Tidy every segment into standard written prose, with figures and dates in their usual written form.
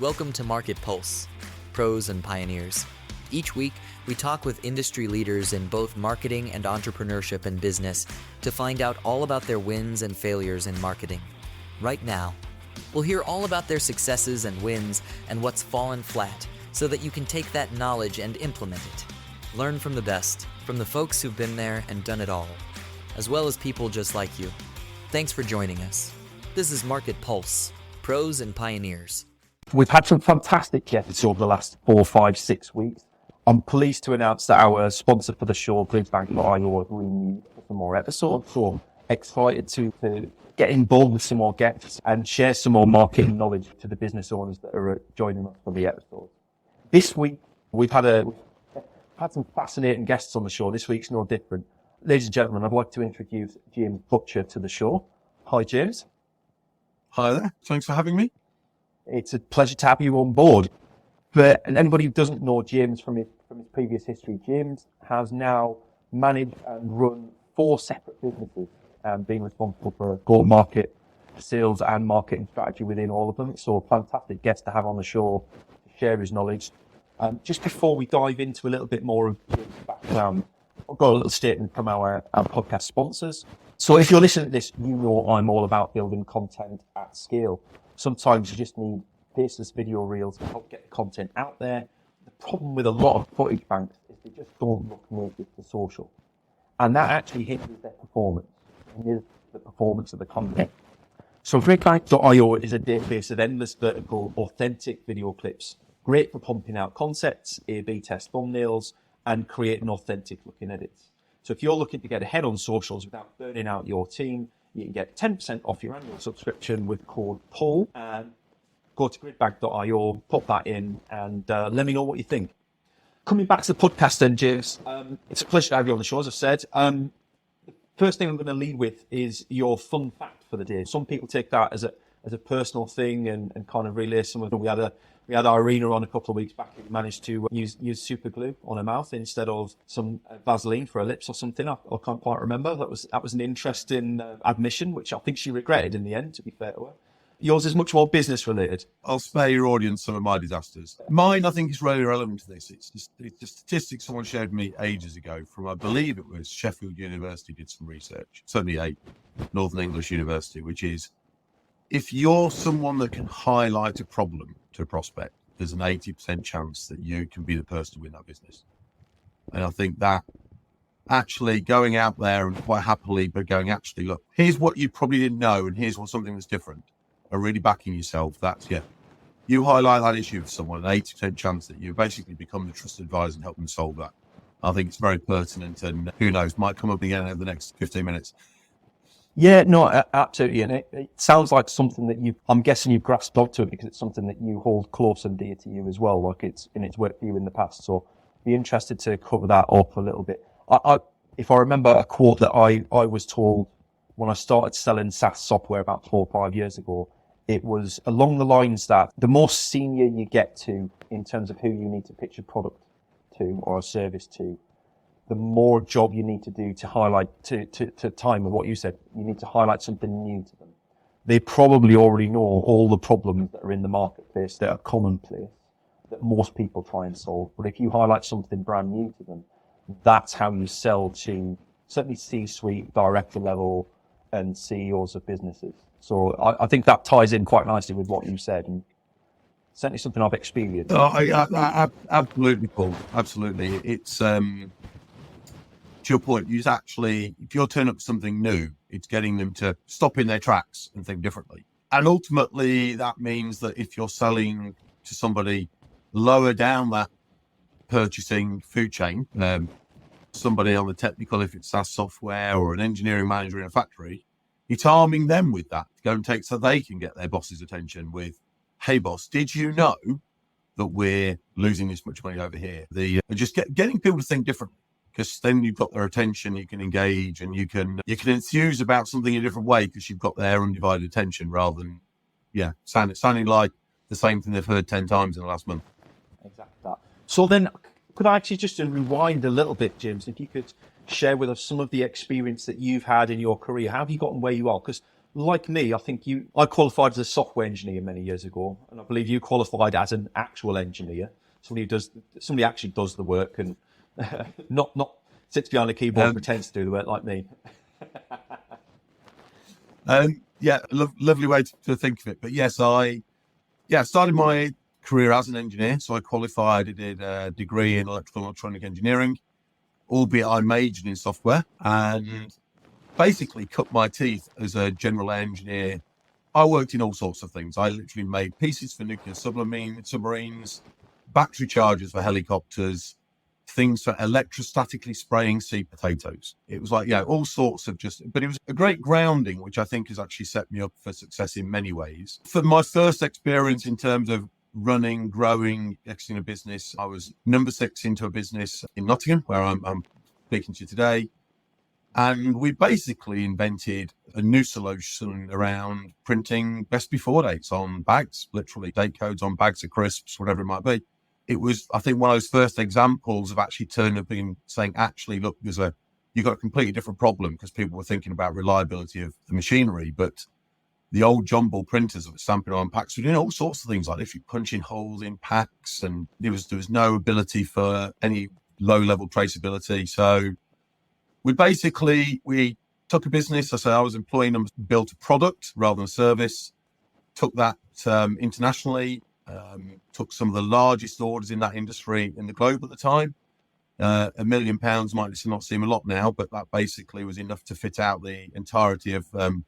Welcome to MarketPulse, Pros and Pioneers. Each week, we talk with industry leaders in both marketing and entrepreneurship and business to find out all about their wins and failures in marketing. Right now, we'll hear all about their successes and wins and what's fallen flat so that you can take that knowledge and implement it. Learn from the best, from the folks who've been there and done it all, as well as people just like you. Thanks for joining us. This is MarketPulse, Pros and Pioneers. We've had some fantastic guests over the last 4, 5, 6 weeks. I'm pleased to announce that our sponsor for the show, Gridbank.io, have renewed for some more episodes. So excited to get involved with some more guests and share some more marketing knowledge to the business owners that are joining us for the episode. This week, we've had some fascinating guests on the show. This week's no different. Ladies and gentlemen, I'd like to introduce James Butcher to the show. Hi, James. Hi there. Thanks for having me. It's a pleasure to have you on board. For anybody who doesn't know James from his previous history, James has now managed and run 4 separate businesses and being responsible for go-to-market, sales and marketing strategy within all of them. So a fantastic guest to have on the show to share his knowledge. Just before we dive into a little bit more of James' background, I've got a little statement from our podcast sponsors. So if you're listening to this, you know I'm all about building content at scale. Sometimes you just need faceless video reels to help get the content out there. The problem with a lot of footage banks is they just don't look native to social. And that actually hinders their performance and is the performance of the content. So Gridbank.io is a database of endless vertical, authentic video clips, great for pumping out concepts, A/B test thumbnails, and creating authentic looking edits. So if you're looking to get ahead on socials without burning out your team, you can get 10% off your annual subscription with code PULL, and go to gridbank.io, pop that in, and let me know what you think. Coming back to the podcast then, James, it's a pleasure to have you on the show, as I've said. The first thing I'm going to lead with is your fun fact for the day. Some people take that as a personal thing and kind of relay some of them. We had Irina on a couple of weeks back who managed to use super glue on her mouth instead of some Vaseline for her lips or something. I can't quite remember. That was an interesting admission, which I think she regretted in the end, to be fair to her. Yours is much more business related. I'll spare your audience some of my disasters. Mine, I think, is really relevant to this. It's the statistics someone shared with me ages ago from, I believe it was Sheffield University did some research, certainly a Northern English university, which is if you're someone that can highlight a problem to a prospect, there's an 80% chance that you can be the person to win that business. And I think that actually going out there and quite happily, but going, actually, look, here's what you probably didn't know, and here's something that's different, and really backing yourself. You highlight that issue with someone, an 80% chance that you basically become the trusted advisor and help them solve that. I think it's very pertinent, and who knows, might come up again over the next 15 minutes. Yeah, no, absolutely. And it sounds like something that I'm guessing you've grasped onto it because it's something that you hold close and dear to you as well. Like it's worked for you in the past. So be interested to cover that up a little bit. If I remember a quote that I was told when I started selling SaaS software about 4 or 5 years ago, it was along the lines that the more senior you get to in terms of who you need to pitch a product to or a service to, the more job you need to do to highlight, to time of what you said, you need to highlight something new to them. They probably already know all the problems that are in the marketplace that are commonplace, that most people try and solve. But if you highlight something brand new to them, that's how you sell to certainly C-suite, director level, and CEOs of businesses. So I think that ties in quite nicely with what you said, and certainly something I've experienced. Absolutely, Paul. Absolutely. It's to your point, if you're turning up something new, it's getting them to stop in their tracks and think differently. And ultimately, that means that if you're selling to somebody lower down that purchasing food chain, somebody on the technical, if it's SaaS software, or an engineering manager in a factory, it's arming them with that to go and take so they can get their boss's attention with, hey, boss, did you know that we're losing this much money over here? Just getting people to think differently. Because then you've got their attention, you can engage, and you can enthuse about something in a different way because you've got their undivided attention rather than, sounding like the same thing they've heard 10 times in the last month. Exactly that. So then, could I actually just rewind a little bit, James, if you could share with us some of the experience that you've had in your career? How have you gotten where you are? Because like me, I think I qualified as a software engineer many years ago, and I believe you qualified as an actual engineer, somebody actually does the work and not sits behind a keyboard and Um, pretends to do the work like me. Lovely way to think of it. But yes, I started my career as an engineer. So I qualified, I did a degree in electrical and electronic engineering, albeit I majored in software, and basically cut my teeth as a general engineer. I worked in all sorts of things. I literally made pieces for nuclear submarines, battery chargers for helicopters, things for electrostatically spraying seed potatoes. It was like, all sorts of but it was a great grounding, which I think has actually set me up for success in many ways. For my first experience in terms of running, growing, exiting a business, I was number 6 into a business in Nottingham, where I'm speaking to you today. And we basically invented a new solution around printing best before dates on bags, literally date codes on bags of crisps, whatever it might be. It was, I think, one of those first examples of actually turning up and saying, actually, look, you've got a completely different problem, because people were thinking about reliability of the machinery, but the old jumble printers that were stamping on packs were doing all sorts of things, like literally punching holes in packs, and there was no ability for any low-level traceability. So we took a business. I was employing them, built a product rather than a service, took that internationally, took some of the largest orders in that industry in the globe at the time. £1 million might not seem a lot now, but that basically was enough to fit out the entirety of the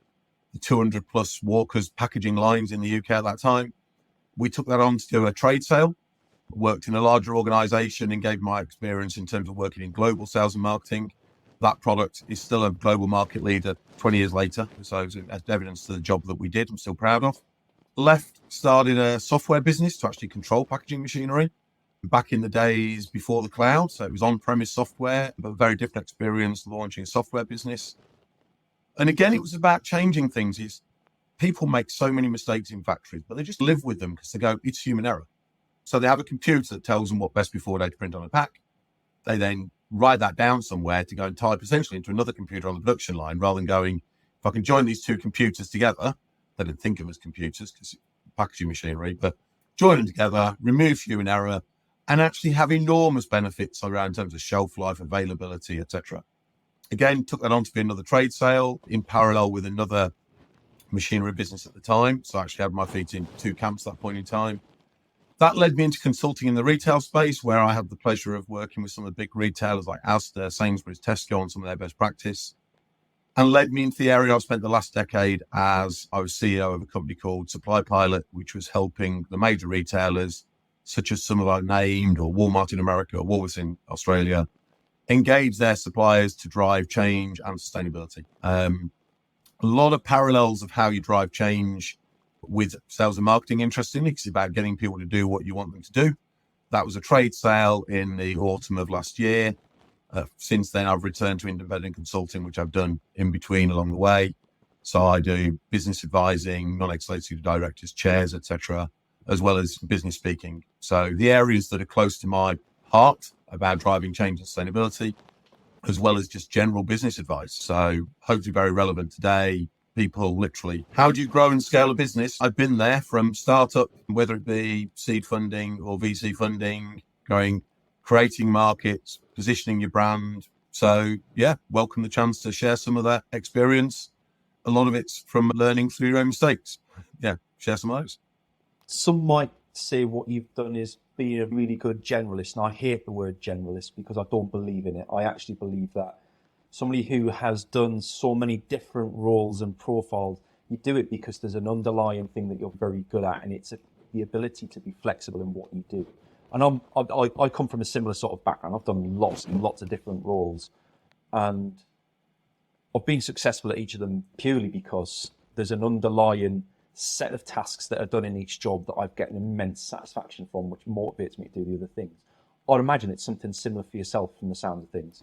200 plus Walker's packaging lines in the UK at that time. We took that on to do a trade sale, worked in a larger organization, and gave my experience in terms of working in global sales and marketing. That product is still a global market leader 20 years later. So it's evidence to the job that we did. I'm still proud of. Started a software business to actually control packaging machinery back in the days before the cloud. So it was on-premise software, but a very different experience launching a software business. And again, it was about changing things. People make so many mistakes in factories, but they just live with them because they go, it's human error. So they have a computer that tells them what best before date to print on a pack. They then write that down somewhere to go and type essentially into another computer on the production line, rather than going, if I can join these two computers together. They didn't think of them as computers because it's packaging machinery, but join them together, remove human error, and actually have enormous benefits around in terms of shelf life, availability, etc. Again, took that on to be another trade sale in parallel with another machinery business at the time. So I actually had my feet in two camps at that point in time. That led me into consulting in the retail space, where I had the pleasure of working with some of the big retailers like Asda, Sainsbury's, Tesco on some of their best practice, and led me into the area I've spent the last decade as I was CEO of a company called Supply Pilot, which was helping the major retailers, such as some of our named, or Walmart in America, or Woolworths in Australia, engage their suppliers to drive change and sustainability. A lot of parallels of how you drive change with sales and marketing, interestingly, because it's about getting people to do what you want them to do. That was a trade sale in the autumn of last year. Since then, I've returned to independent consulting, which I've done in between along the way. So I do business advising, non-executive directors, chairs, etc., as well as business speaking. So the areas that are close to my heart about driving change and sustainability, as well as just general business advice. So hopefully very relevant today. People literally, how do you grow and scale a business? I've been there from startup, whether it be seed funding or VC funding, creating markets, positioning your brand. So welcome the chance to share some of that experience. A lot of it's from learning through your own mistakes. Share some of those. Some might say what you've done is being a really good generalist, and I hate the word generalist because I don't believe in it. I actually believe that somebody who has done so many different roles and profiles, you do it because there's an underlying thing that you're very good at, and it's the ability to be flexible in what you do. And I come from a similar sort of background. I've done lots and lots of different roles, and I've been successful at each of them purely because there's an underlying set of tasks that are done in each job that I've gotten immense satisfaction from, which motivates me to do the other things. I'd imagine it's something similar for yourself from the sound of things.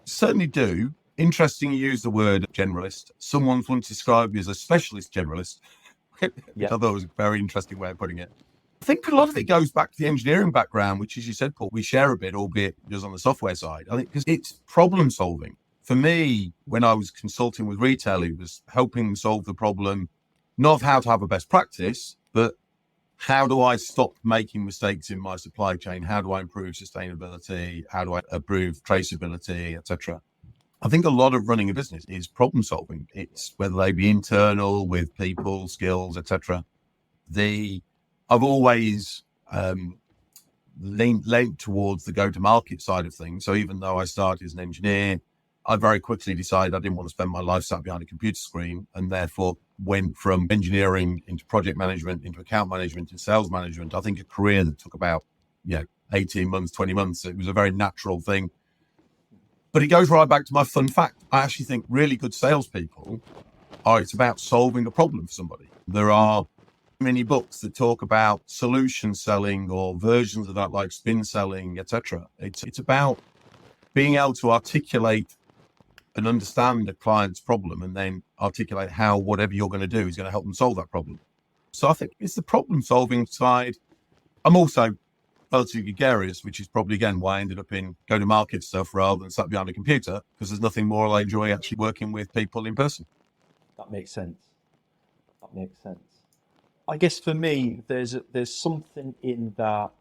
Certainly do. Interesting you use the word generalist. Someone once described me as a specialist generalist, which I thought was a very interesting way of putting it. I think a lot of it goes back to the engineering background, which, as you said, Paul, we share a bit, albeit just on the software side. I think because it's problem solving. for me, when I was consulting with retail, it was helping them solve the problem, not of how to have a best practice, but how do I stop making mistakes in my supply chain? How do I improve sustainability? How do I improve traceability, etc.? I think a lot of running a business is problem solving. It's whether they be internal with people, skills, etc. I've always leaned towards the go-to-market side of things. So even though I started as an engineer, I very quickly decided I didn't want to spend my life sat behind a computer screen, and therefore went from engineering into project management, into account management, into sales management. I think a career that took about 18 months, 20 months. It was a very natural thing. But it goes right back to my fun fact. I actually think really good salespeople it's about solving a problem for somebody. There are many books that talk about solution selling or versions of that, like spin selling, etc. It's about being able to articulate and understand the client's problem, and then articulate how whatever you're going to do is going to help them solve that problem. So I think it's the problem solving side. I'm also relatively gregarious, which is probably, again, why I ended up in go-to-market stuff rather than sat behind a computer, because there's nothing more I enjoy actually working with people in person. That makes sense. I guess for me, there's something in that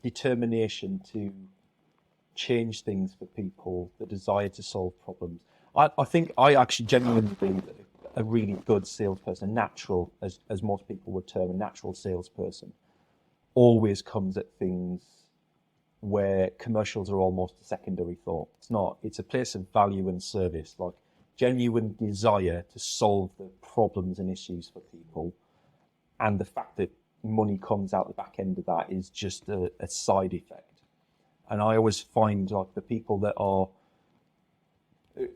determination to change things for people, the desire to solve problems. I think I actually genuinely believe that a really good salesperson, natural, as most people would term, a natural salesperson, always comes at things where commercials are almost a secondary thought. It's not. It's a place of value and service, like genuine desire to solve the problems and issues for people. And the fact that money comes out the back end of that is just a side effect. And I always find like the people that are,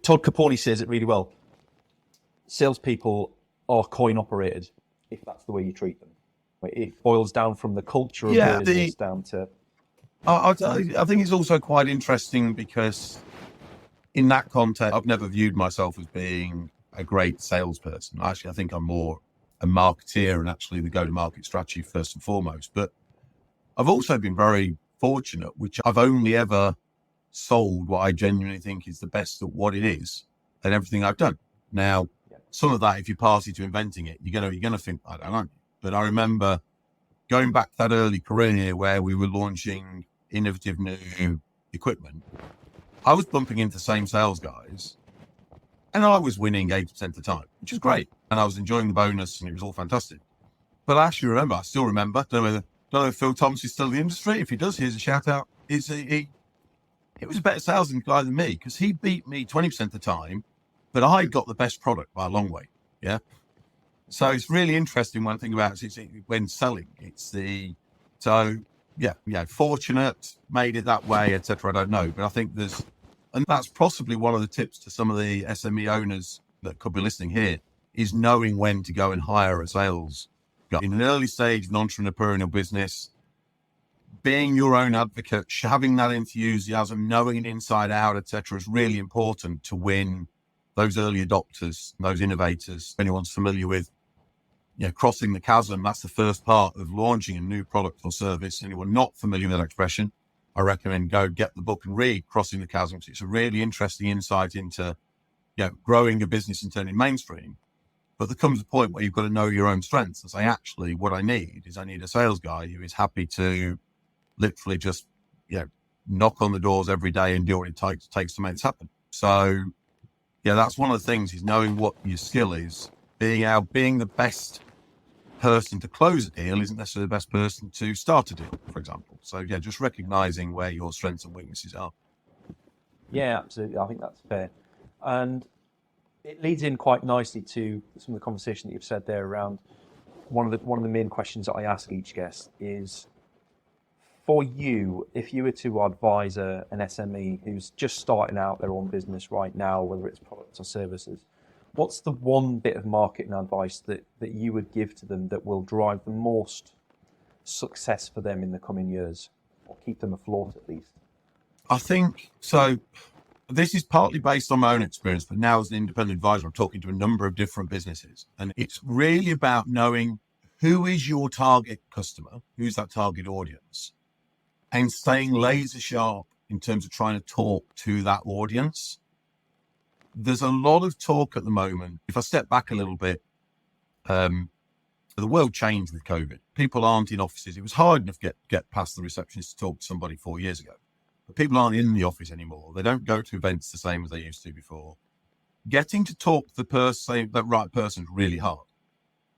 Todd Caponi says it really well, salespeople are coin operated if that's the way you treat them. It boils down from the culture of the business down to... I think it's also quite interesting because in that context, I've never viewed myself as being a great salesperson. Actually, I think I'm more a marketeer and actually the go-to-market strategy first and foremost. But I've also been very fortunate, which I've only ever sold what I genuinely think is the best at what it is and everything I've done. Now, some of that, if you pass it to inventing it, you're gonna think, I don't know. But I remember going back to that early career where we were launching innovative new equipment. I was bumping into the same sales guys and I was winning 80% of the time, which was great. And I was enjoying the bonus and it was all fantastic. But I still remember, don't know if Phil Thomas is still in the industry. If he does, here's a shout out. He was a better salesman guy than me because he beat me 20% of the time, but I got the best product by a long way. Yeah. So it's really interesting when I think about it, when selling. Fortunate, made it that way, etc. I don't know, but I think and that's possibly one of the tips to some of the SME owners that could be listening here, is knowing when to go and hire a sales guy. In an early stage of an entrepreneurial business, being your own advocate, having that enthusiasm, knowing it inside out, etc., is really important to win those early adopters, those innovators. If anyone's familiar with crossing the chasm, that's the first part of launching a new product or service. Anyone not familiar with that expression, I recommend go get the book and read Crossing the Chasm. It's a really interesting insight into growing a business and turning mainstream. But there comes a point where you've got to know your own strengths and say, actually, what I need a sales guy who is happy to literally just knock on the doors every day and do what it takes to make this happen. So that's one of the things, is knowing what your skill is. Being the best person to close a deal isn't necessarily the best person to start a deal, for example. So just recognizing where your strengths and weaknesses are. Yeah, absolutely. I think that's fair. And it leads in quite nicely to some of the conversation that you've said there around one of the main questions that I ask each guest is, for you, if you were to advise an SME who's just starting out their own business right now, whether it's products or services, what's the one bit of marketing advice that you would give to them that will drive the most success for them in the coming years, or keep them afloat at least? I think so. This is partly based on my own experience, but now as an independent advisor, I'm talking to a number of different businesses. And it's really about knowing who is your target customer, who's that target audience, and staying laser sharp in terms of trying to talk to that audience. there's a lot of talk at the moment. If I step back a little bit, the world changed with COVID. People aren't in offices. It was hard enough to get past the receptionist to talk to somebody 4 years ago. But people aren't in the office anymore. They don't go to events the same as they used to before. Getting to talk to the right person is really hard.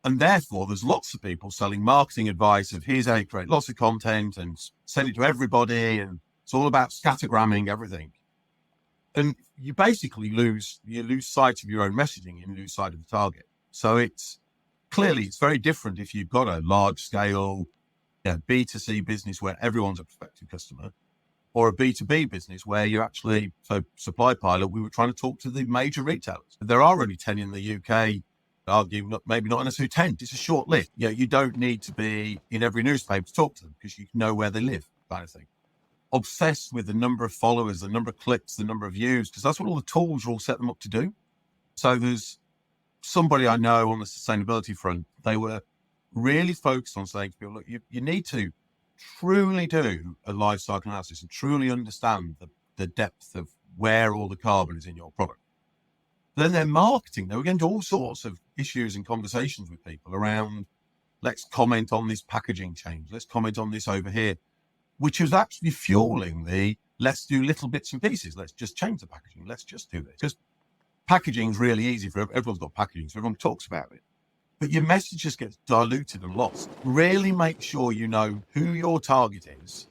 And therefore, there's lots of people selling marketing advice of here's how you create lots of content and send it to everybody. And it's all about scattergramming everything. And you basically lose sight of your own messaging and lose sight of the target. So it's very different if you've got a large scale B2C business where everyone's a prospective customer, or a B2B business where you actually, so Supply Pilot, we were trying to talk to the major retailers. There are only 10 in the UK, maybe not necessarily 10. It's a short list. You don't need to be in every newspaper to talk to them because you know where they live, kind of thing. Obsessed with the number of followers, the number of clicks, the number of views, because that's what all the tools are all set them up to do. So there's somebody I know on the sustainability front, they were really focused on saying to people, look, you need to truly do a life cycle analysis and truly understand the depth of where all the carbon is in your product. Then their marketing, they were getting to all sorts of issues and conversations with people around, let's comment on this packaging change, let's comment on this over here, which was actually fueling let's do little bits and pieces, let's just change the packaging, let's just do this. Because packaging is really easy for everyone's got packaging, so everyone talks about it. But your message just gets diluted and lost. Really make sure you know who your target is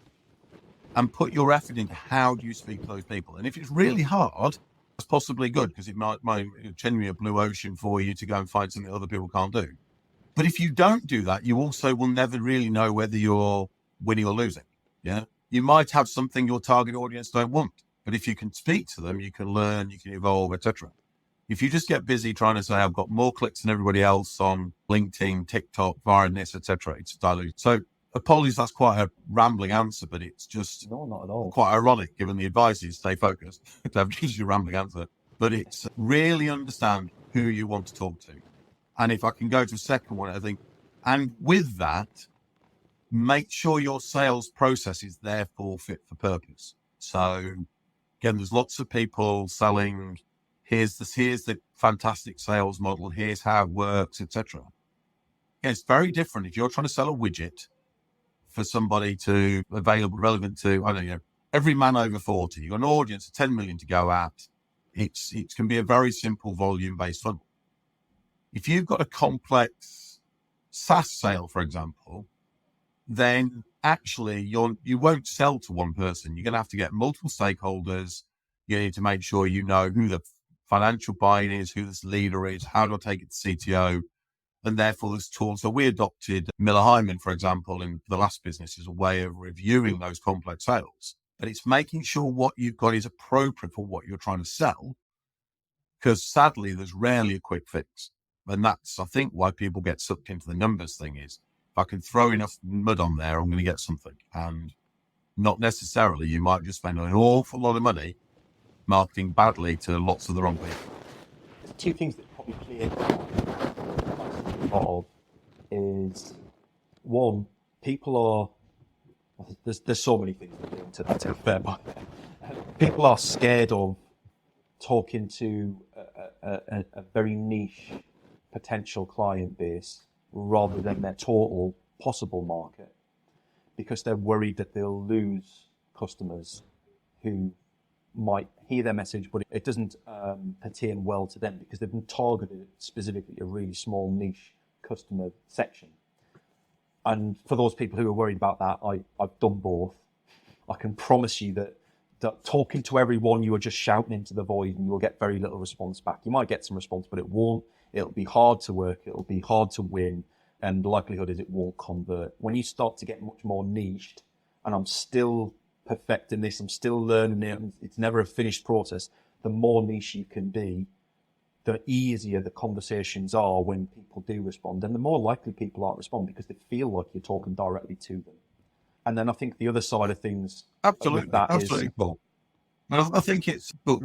and put your effort into how do you speak to those people. And if it's really hard, that's possibly good because it might genuinely a blue ocean for you to go and find something other people can't do. But if you don't do that, you also will never really know whether you're winning or losing. Yeah, you might have something your target audience don't want, but if you can speak to them, you can learn, you can evolve, etc. If you just get busy trying to say, I've got more clicks than everybody else on LinkedIn, TikTok, viralness, etc., it's diluted. So apologies, that's quite a rambling answer, but it's just No, not at all. Quite ironic given the advice is stay focused to have just a rambling answer. But it's really understand who you want to talk to. And if I can go to a second one, I think, and with that, make sure your sales process is therefore fit for purpose. So again, there's lots of people selling, here's the fantastic sales model, here's how it works, etc. It's very different if you're trying to sell a widget for somebody relevant to, I don't know, every man over 40. You've got an audience of 10 million to go at. It can be a very simple volume-based funnel. If you've got a complex SaaS sale, for example, then actually you won't sell to one person. You're going to have to get multiple stakeholders. You need to make sure you know who the financial buy-in is, who this leader is, how do I take it to CTO? And therefore there's tools. So we adopted Miller Hyman, for example, in the last business as a way of reviewing those complex sales. But it's making sure what you've got is appropriate for what you're trying to sell. Because sadly, there's rarely a quick fix. And that's, I think, why people get sucked into the numbers thing is, if I can throw enough mud on there, I'm going to get something. And not necessarily, you might just spend an awful lot of money marketing badly to lots of the wrong people. There's two things that probably clear of is one, people are, there's so many things that go into that, to be fair, but people are scared of talking to a very niche potential client base rather than their total possible market, because they're worried that they'll lose customers who might hear their message, but it doesn't pertain well to them because they've been targeted specifically a really small niche customer section. And for those people who are worried about that, I've done both. I can promise you that talking to everyone, you are just shouting into the void and you'll get very little response back. You might get some response, but it won't. It'll be hard to work. It'll be hard to win. And the likelihood is it won't convert. When you start to get much more niched, and I'm still perfecting this, I'm still learning it, it's never a finished process, the more niche you can be, the easier the conversations are when people do respond. And the more likely people are to respond because they feel like you're talking directly to them. And then I think the other side of things, absolutely, Paul. And I think but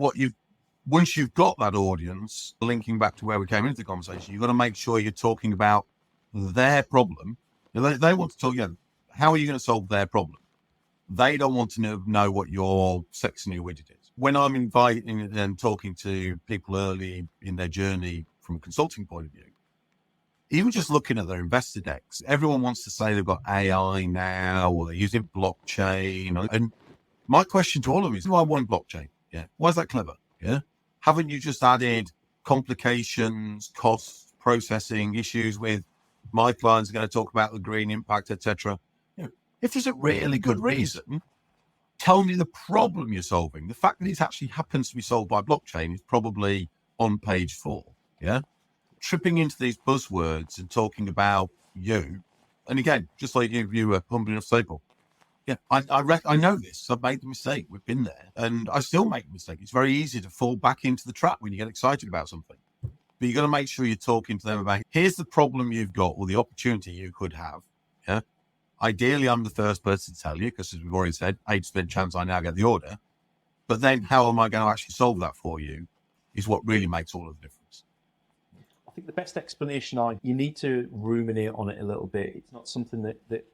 once you've got that audience, linking back to where we came into the conversation, you've got to make sure you're talking about their problem. They want to talk, how are you going to solve their problem? They don't want to know what your sexy new widget is. when I'm inviting and talking to people early in their journey from a consulting point of view, even just looking at their investor decks, everyone wants to say they've got AI now or they're using blockchain. And my question to all of them is, why one blockchain? Yeah. Why is that clever? Yeah. Haven't you just added complications, costs, processing issues with my clients are going to talk about the green impact, etc. If there's a really good reason, tell me the problem you're solving. The fact that it actually happens to be solved by blockchain is probably on page 4. Yeah. Tripping into these buzzwords and talking about you. And again, just like you were humble enough to say, Paul, yeah, I know this. I've made the mistake. We've been there. And I still make the mistake. It's very easy to fall back into the trap when you get excited about something. But you've got to make sure you're talking to them about, here's the problem you've got or the opportunity you could have. Yeah. Ideally, I'm the first person to tell you, because as we've already said, 8% chance I now get the order. But then how am I going to actually solve that for you is what really makes all of the difference. I think the best explanation, you need to ruminate on it a little bit. It's not something that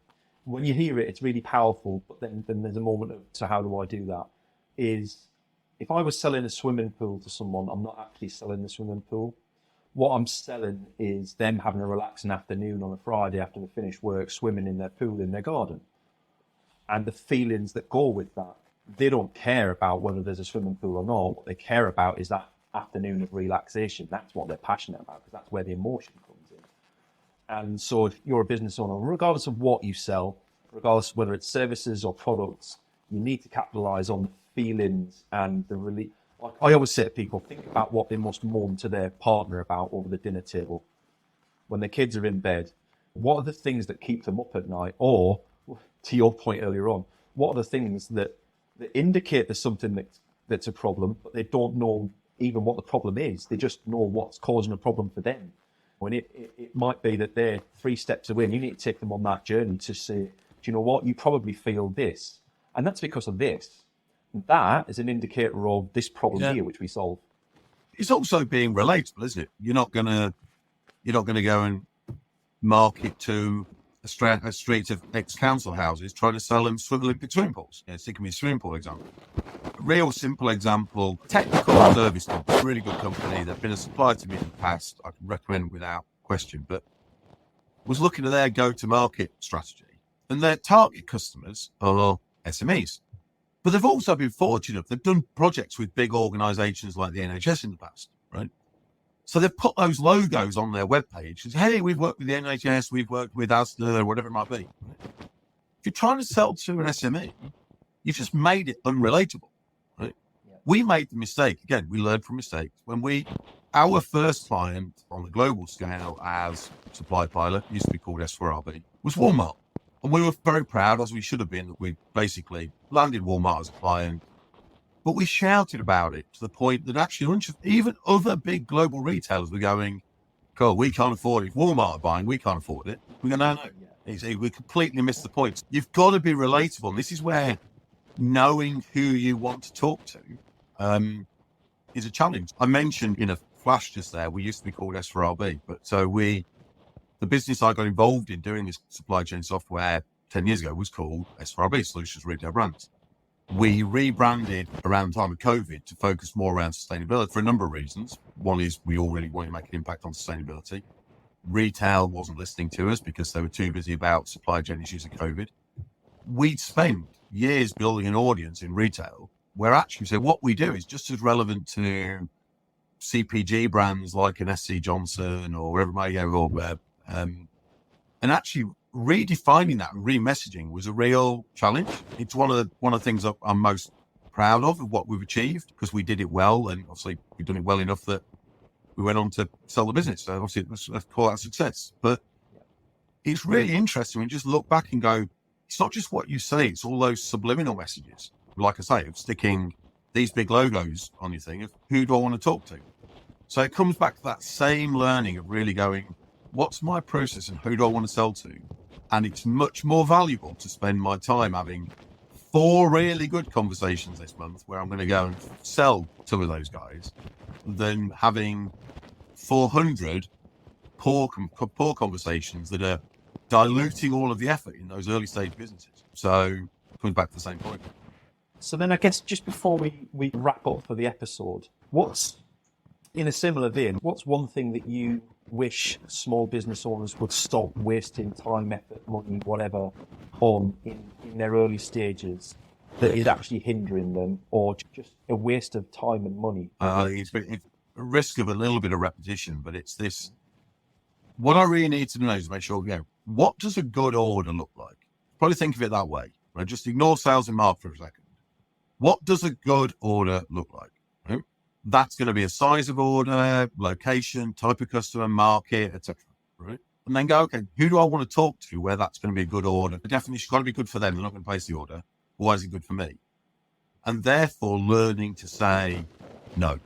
when you hear it, it's really powerful, but then there's a moment of, so how do I do that? Is if I was selling a swimming pool to someone, I'm not actually selling the swimming pool. What I'm selling is them having a relaxing afternoon on a Friday after they finish work, swimming in their pool in their garden. And the feelings that go with that. They don't care about whether there's a swimming pool or not. What they care about is that afternoon of relaxation. That's what they're passionate about, because that's where the emotion comes in. And so if you're a business owner, regardless of what you sell, regardless of whether it's services or products, you need to capitalize on the feelings and the relief. Like I always say to people, think about what they must moan to their partner about over the dinner table. When their kids are in bed, what are the things that keep them up at night? Or, to your point earlier on, what are the things that indicate there's something that's a problem, but they don't know even what the problem is. They just know what's causing a problem for them. When it might be that they're 3 steps away, and you need to take them on that journey to say, do you know what, you probably feel this, and that's because of this. And that is an indicator of this problem here, which we solve. It's also being relatable, isn't it? You're not gonna go and market to a street of ex-council houses trying to sell them Olympic swimming pools. Sticking with a swimming pool example. A real simple example, technical service company, really good company. They've been a supplier to me in the past. I can recommend without question, but was looking at their go-to-market strategy, and their target customers are SMEs. But they've also been fortunate. They've done projects with big organisations like the NHS in the past, right? So they've put those logos on their webpage. It's, hey, we've worked with the NHS, we've worked with Asda, or whatever it might be. If you're trying to sell to an SME, you've just made it unrelatable, right? Yeah. We made the mistake. Again, we learned from mistakes. When our first client on the global scale as supply pilot, used to be called S4RB, was Walmart. And we were very proud, as we should have been, that we basically landed Walmart as a client. But we shouted about it to the point that actually even other big global retailers were going, "Cool, we can't afford it. If Walmart are buying, we can't afford it." We go, no. We completely missed the point. You've got to be relatable. And this is where knowing who you want to talk to is a challenge. I mentioned in a flash just there, we used to be called S4RB. But so the business I got involved in doing this supply chain software 10 years ago was called S4RB, Solutions Retail Brands. We rebranded around the time of COVID to focus more around sustainability for a number of reasons. One is we all really wanted to make an impact on sustainability. Retail wasn't listening to us because they were too busy about supply chain issues of COVID. We'd spent years building an audience in retail where actually so what we do is just as relevant to CPG brands like an SC Johnson or wherever it may go, and actually redefining that and remessaging was a real challenge. It's one of the things that I'm most proud of what we've achieved, because we did it well, and obviously we've done it well enough that we went on to sell the business. So obviously let's call that a success. But it's really interesting when you just look back and go, it's not just what you say, it's all those subliminal messages. Like I say, of sticking these big logos on your thing of who do I want to talk to? So it comes back to that same learning of really going, what's my process and who do I want to sell to? And it's much more valuable to spend my time having 4 really good conversations this month where I'm going to go and sell some of those guys than having 400 poor conversations that are diluting all of the effort in those early stage businesses. So it comes back to the same point. So then I guess just before we wrap up for the episode, what's, in a similar vein, what's one thing that you wish small business owners would stop wasting time, effort, money, whatever, on in their early stages that is actually hindering them, or just a waste of time and money? It's a risk of a little bit of repetition, but it's this. What I really need to know is make sure, what does a good order look like? Probably think of it that way. Right? Just ignore sales and market for a second. What does a good order look like? Right? That's going to be a size of order, location, type of customer, market, etc. Right? And then go, okay, who do I want to talk to where that's going to be a good order? The definition's got to be good for them. They're not going to place the order. Why is it good for me? And therefore learning to say no.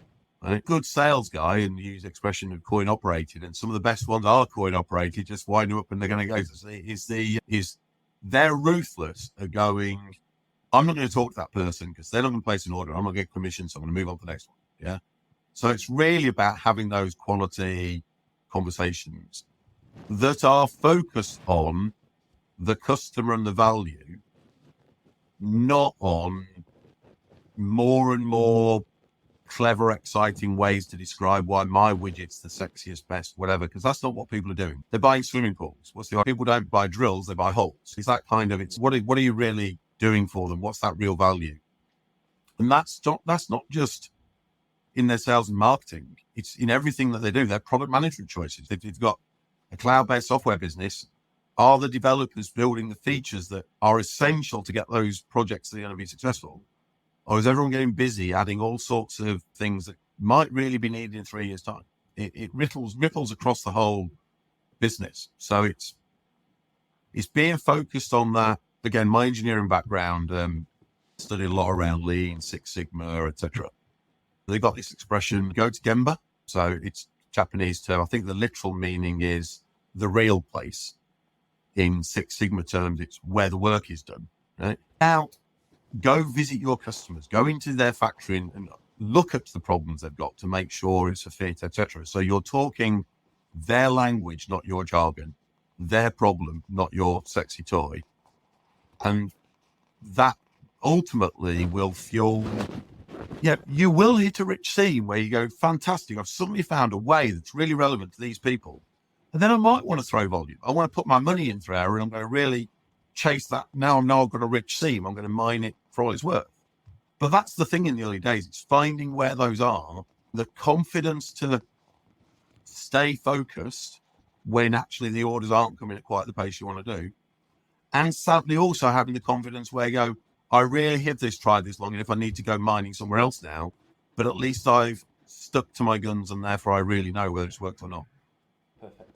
A good sales guy, and use the expression of coin operated, and some of the best ones are coin operated, just wind them up and they're going to go. Is they're ruthless at going, I'm not going to talk to that person because they're not going to place an order. I'm going to get commission, so I'm going to move on to the next one. Yeah. So it's really about having those quality conversations that are focused on the customer and the value, not on more and more clever, exciting ways to describe why my widget's the sexiest, best, whatever, because that's not what people are doing. They're buying swimming pools. People don't buy drills, they buy holes. It's that kind of, what are you really doing for them? What's that real value? And that's not just in their sales and marketing. It's in everything that they do, their product management choices. If you've got a cloud-based software business, are the developers building the features that are essential to get those projects that are going to be successful? Or is everyone getting busy adding all sorts of things that might really be needed in 3 years' time? It ripples across the whole business. So it's being focused on that. Again, my engineering background, studied a lot around Lean, Six Sigma, etc. They got this expression, go to Gemba. So it's Japanese term. I think the literal meaning is the real place. In Six Sigma terms, it's where the work is done. Right? Now, go visit your customers, go into their factory and look at the problems they've got to make sure it's a fit, etc. So you're talking their language, not your jargon, their problem, not your sexy toy. And that ultimately will fuel, you will hit a rich seam where you go, fantastic, I've suddenly found a way that's really relevant to these people. And then I might want to throw volume. I want to put my money in through and I'm going to really chase that. Now I've got a rich seam. I'm going to mine it for all it's worth. But that's the thing in the early days. It's finding where those are, the confidence to stay focused when actually the orders aren't coming at quite the pace you want to do. And sadly also having the confidence where you go, I really have tried this long, and if I need to go mining somewhere else now, but at least I've stuck to my guns and therefore I really know whether it's worked or not. Perfect.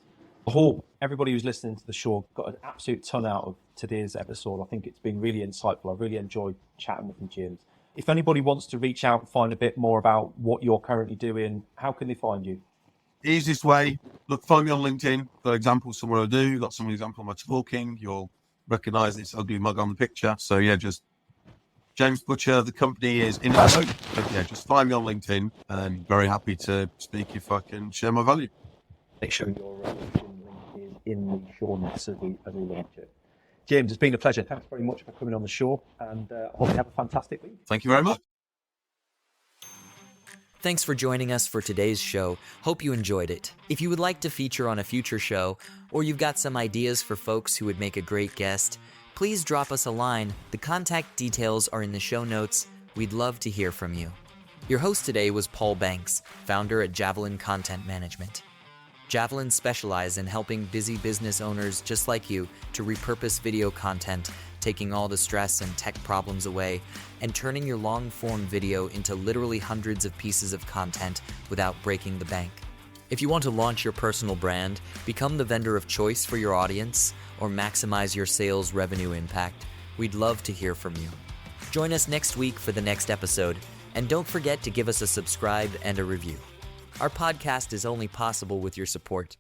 I hope everybody who's listening to the show got an absolute ton out of today's episode. I think it's been really insightful. I've really enjoyed chatting with you, James. If anybody wants to reach out and find a bit more about what you're currently doing, how can they find you? Easiest way, find me on LinkedIn. For example, somewhere I do, got some example of my talking. You'll recognize this ugly mug on the picture. So just James Butcher, the company is in but just find me on LinkedIn and very happy to speak if I can share my value. Make sure your LinkedIn link is in the show notes as we launch it. James, it's been a pleasure. Thanks very much for coming on the show, and I hope you have a fantastic week. Thank you very much. Thanks for joining us for today's show. Hope you enjoyed it. If you would like to feature on a future show, or you've got some ideas for folks who would make a great guest, please drop us a line. The contact details are in the show notes. We'd love to hear from you. Your host today was Paul Banks, founder at Javelin Content Management. Javelin specializes in helping busy business owners just like you to repurpose video content, taking all the stress and tech problems away, and turning your long-form video into literally hundreds of pieces of content without breaking the bank. If you want to launch your personal brand, become the vendor of choice for your audience, or maximize your sales revenue impact, we'd love to hear from you. Join us next week for the next episode, and don't forget to give us a subscribe and a review. Our podcast is only possible with your support.